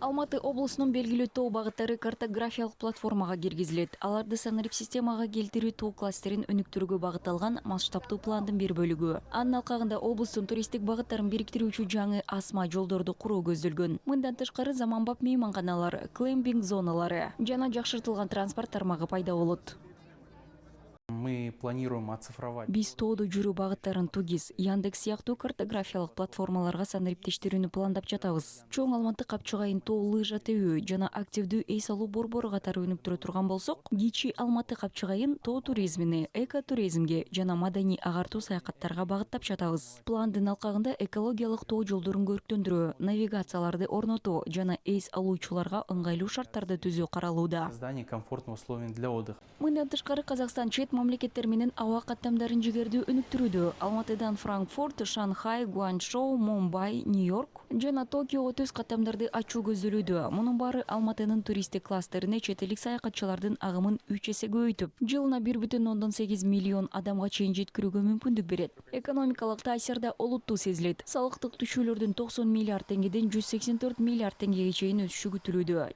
Алматы облусунун белгилүү тоо багыттары картографиялык платформага киргизилет. Аларды санарип системага келтирүү тоо кластерин өнүктүрүүгө багытталган масштабтуу пландын бир бөлүгү. Анын алкагында облустун туристтик багыттарын бириктирүүчү жаңы асма жолдорду куруу көздөлгөн. Мындан тышкары заманбап мейманканалар, клемпинг зоналары жана жакшыртылган транспорт тармагы пайда болот. Мы планируем оцифровать. Биз тоодо жүрүү багыттарын Тугис, Яндекс сыяктуу картографиялык платформаларга санариптештирүүнү пландап жатабыз. Чоң Алматы Капчыгайын тоо лыжа тебүү жана активдүү эс алуу борбору катары өнүктүрө турган болсок, кичи Алматы Капчыгайын тоо туризмине, экотуризмге жана маданий агартуу саякаттарга багыттап жатабыз. Пландын алкагында экологиялык тоо жолдорун көрктөндүрүү, навигацияларды орнотуу жана эс алуучуларга ыңгайлуу шарттарды түзүү каралууда. Создание комфортных условий для отдыха. Мындан тышкары Казакстан чет мамлекеттер менен аба каттамдарын жигердүү өнүктүрүүдө. Алматыдан Франкфурт, Шанхай, Гуанчжоу, Мумбай, Нью-Йорк жана Токиого төз каттамдарды ачуу көздөлүүдө. Мунун баары Алматынын туристтик кластерине чет элик саякатчылардын агымын 3 эсе көбөйтүп, жылына 1,8 миллион адамга чейин жеткирүүгө мүмкүндүк берет. Экономикалык таасир да олуттуу сезилет. Салыктык түшүүлөрдүн 90 миллиард теңгеден 184 миллиард теңгеге чейин өсүшү күтүлүүдө.